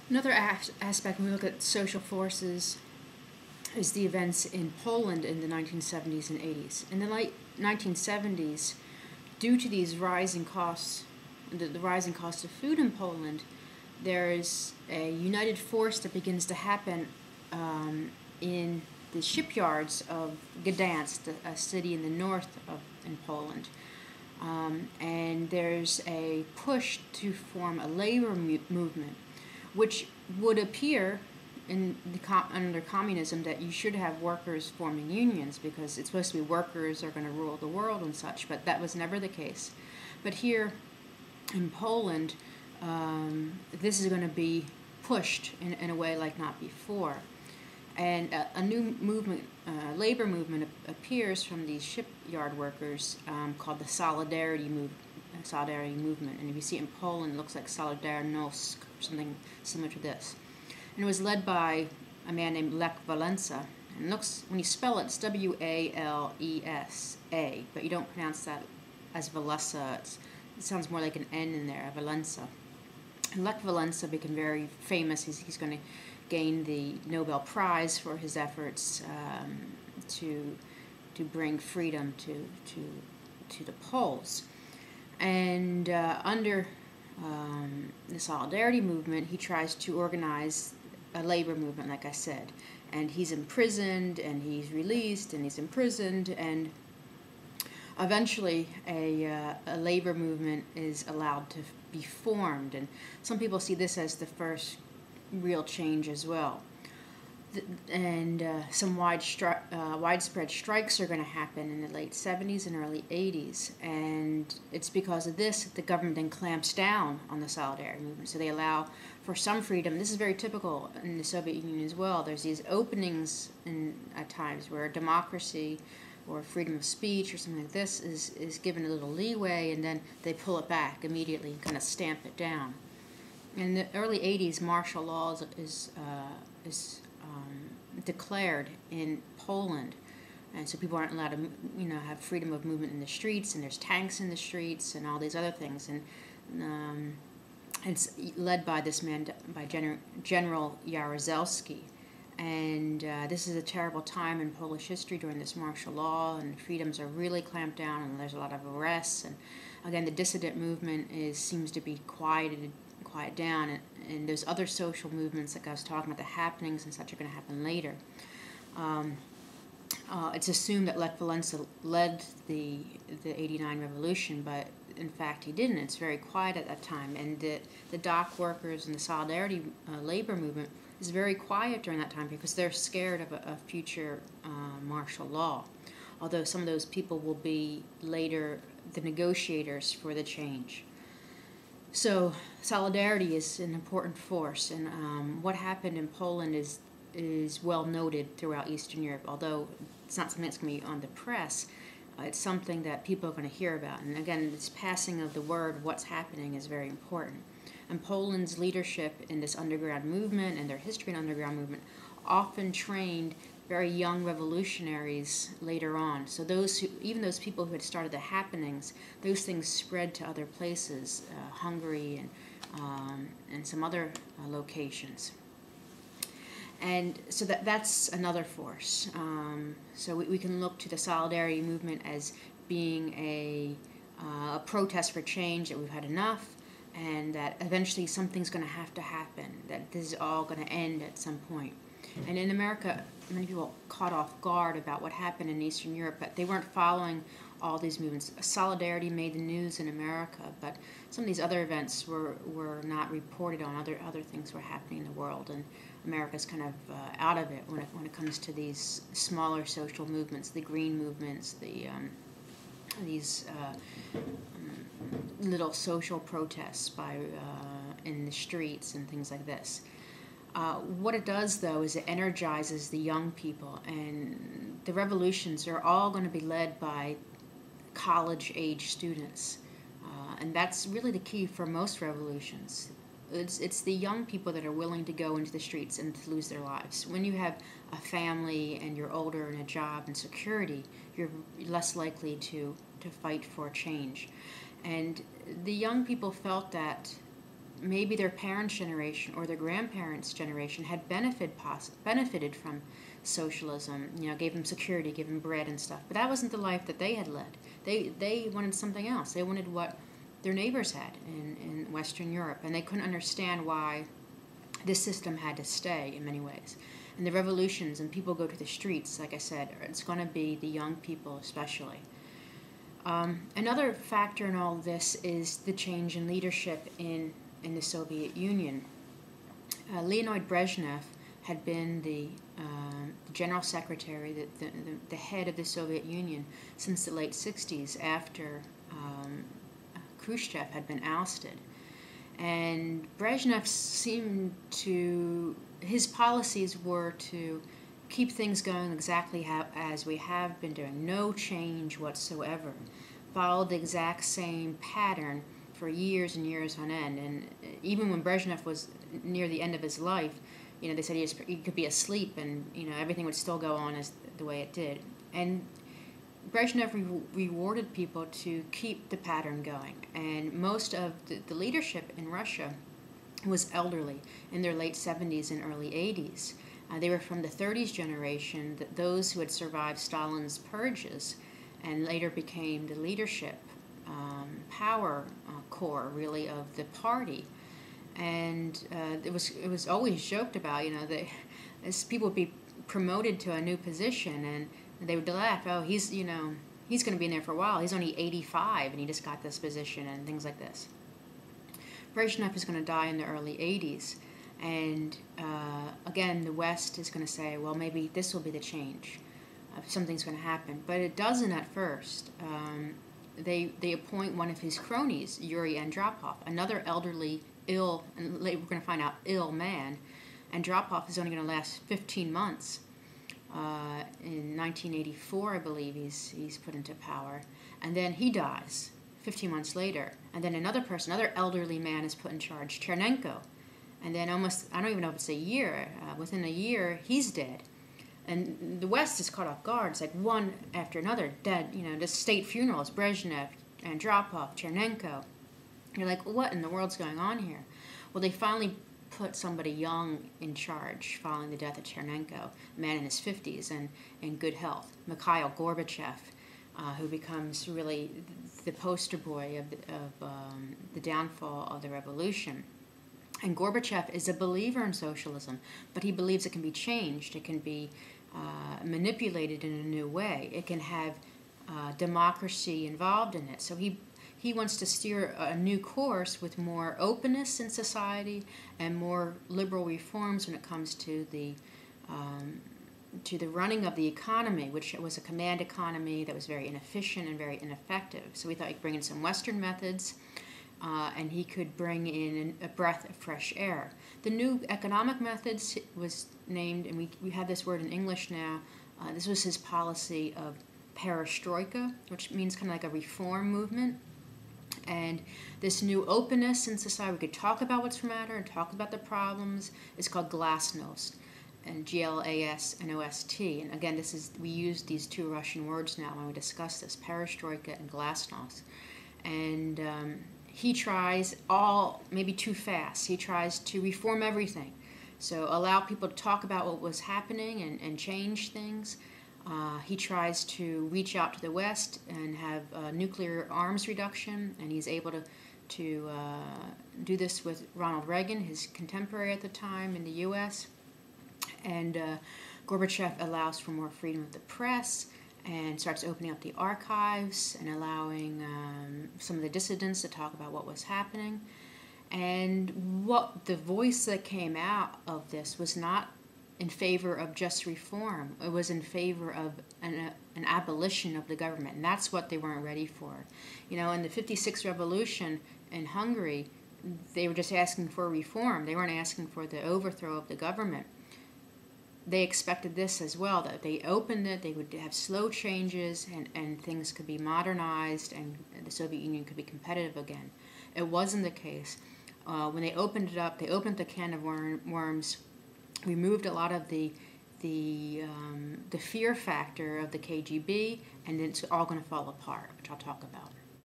Another aspect when we look at social forces is the events in Poland in the 1970s and 80s. In the late 1970s, due to these rising costs, the rising cost of food in Poland, there is a united force that begins to happen in the shipyards of Gdansk, a city in the north of in Poland. And there's a push to form a labor movement, which would appear under communism that you should have workers forming unions because it's supposed to be workers are going to rule the world and such, but that was never the case. But here in Poland, this is going to be pushed in a way like not before. And a new movement, labor movement, appears from these shipyard workers called the Solidarity Movement. And if you see it in Poland, it looks like Solidarność, or something similar to this. And it was led by a man named Lech Walesa. And it looks, when you spell it, it's Walesa, but you don't pronounce that as Walesa. It sounds more like an N in there, Walesa. And Lech Walesa became very famous. He's going to gain the Nobel Prize for his efforts to bring freedom to the Poles. And under the Solidarity movement, he tries to organize a labor movement, like I said. And he's imprisoned, and he's released, and he's imprisoned, and eventually a labor movement is allowed to be formed. And some people see this as the first real change as well. And some widespread strikes are going to happen in the late 70s and early 80s. And it's because of this that the government then clamps down on the Solidarity movement. So they allow for some freedom. This is very typical in the Soviet Union as well. There's these openings at times where democracy or freedom of speech or something like this is given a little leeway, and then they pull it back immediately and kind of stamp it down. In the early 80s, martial law is declared in Poland, and so people aren't allowed to, have freedom of movement in the streets, and there's tanks in the streets and all these other things. And it's led by this man, by General Jaruzelski. And this is a terrible time in Polish history during this martial law, and freedoms are really clamped down, and there's a lot of arrests. And again, the dissident movement seems to be quiet down, and there's other social movements, like I was talking about, the happenings and such are going to happen later. It's assumed that Lech Walesa led the 89 revolution, but in fact he didn't. It's very quiet at that time, and the dock workers and the Solidarity labor movement is very quiet during that time because they're scared of a future martial law, although some of those people will be later the negotiators for the change. So Solidarity is an important force, and what happened in Poland is well noted throughout Eastern Europe, although it's not something that's going to be on the press. It's something that people are going to hear about. And again, this passing of the word, what's happening, is very important. And Poland's leadership in this underground movement and their history in underground movement often trained very young revolutionaries later on. So even those people who had started the happenings, those things spread to other places, Hungary and some other locations. And so that's another force. So we can look to the Solidarity movement as being a protest for change, that we've had enough, and that eventually something's going to happen, that this is all going to end at some point. And in America, many people caught off guard about what happened in Eastern Europe, but they weren't following all these movements. Solidarity made the news in America, but some of these other events were not reported on. Other things were happening in the world, and America's kind of out of it when it comes to these smaller social movements, the green movements, these little social protests in the streets and things like this. What it does, though, is it energizes the young people, and the revolutions are all going to be led by college-age students, and that's really the key for most revolutions. It's the young people that are willing to go into the streets and to lose their lives. When you have a family and you're older and a job and security, you're less likely to fight for change. And the young people felt that maybe their parents' generation or their grandparents' generation had benefited from socialism, gave them security, gave them bread and stuff. But that wasn't the life that they had led. They wanted something else. They wanted what their neighbors had in Western Europe, and they couldn't understand why this system had to stay in many ways. And the revolutions and people go to the streets, like I said, it's going to be the young people especially. Another factor in all this is the change in leadership in the Soviet Union. Leonid Brezhnev had been the general secretary, the head of the Soviet Union since the late 60s after Khrushchev had been ousted. And Brezhnev seemed to, his policies were to keep things going exactly as we have been doing, no change whatsoever, followed the exact same pattern for years and years on end. And even when Brezhnev was near the end of his life, they said he could be asleep and everything would still go on as the way it did. And Brezhnev rewarded people to keep the pattern going. And most of the leadership in Russia was elderly in their late 70s and early 80s. They were from the 30s generation, those who had survived Stalin's purges and later became the leadership power core, really, of the party. And it was always joked about, that as people would be promoted to a new position, and they would laugh, oh, he's going to be in there for a while. He's only 85, and he just got this position, and things like this. Brezhnev is going to die in the early 80s, and again, the West is going to say, well, maybe this will be the change. Something's going to happen, but it doesn't at first. They appoint one of his cronies, Yuri Andropov, another elderly, ill, and we're going to find out ill man. Andropov is only going to last 15 months. In 1984, I believe, he's put into power, and then he dies 15 months later. And then another elderly man, is put in charge, Chernenko, and then almost, I don't even know if it's a year. Within a year, he's dead. And the West is caught off guard. It's like one after another dead. The state funerals: Brezhnev, Andropov, Chernenko. You're like, what in the world's going on here? Well, they finally put somebody young in charge following the death of Chernenko, a man in his 50s and in good health, Mikhail Gorbachev, who becomes really the poster boy of the downfall of the revolution. And Gorbachev is a believer in socialism, but he believes it can be changed. It can be manipulated in a new way. It can have democracy involved in it. So he wants to steer a new course with more openness in society and more liberal reforms when it comes to the running of the economy, which was a command economy that was very inefficient and very ineffective. So we thought he'd bring in some Western methods, and he could bring in a breath of fresh air. The new economic methods was named, and we have this word in English now. This was his policy of perestroika, which means kind of like a reform movement. And this new openness in society, we could talk about what's the matter and talk about the problems, is called glasnost, and Glasnost. And again, we use these two Russian words now when we discuss this, perestroika and glasnost. And he tries maybe too fast. He tries to reform everything. So allow people to talk about what was happening and change things. He tries to reach out to the West and have nuclear arms reduction, and he's able to do this with Ronald Reagan, his contemporary at the time in the U.S. And Gorbachev allows for more freedom of the press and starts opening up the archives and allowing some of the dissidents to talk about what was happening. And what the voice that came out of this was not in favor of just reform. It was in favor of an abolition of the government, and that's what they weren't ready for. In the '56 revolution in Hungary, they were just asking for reform. They weren't asking for the overthrow of the government. They expected this as well, that if they opened it, they would have slow changes and things could be modernized and the Soviet Union could be competitive again. It wasn't the case. When they opened it up, they opened the can of worms, removed a lot of the fear factor of the KGB, and it's all going to fall apart, which I'll talk about.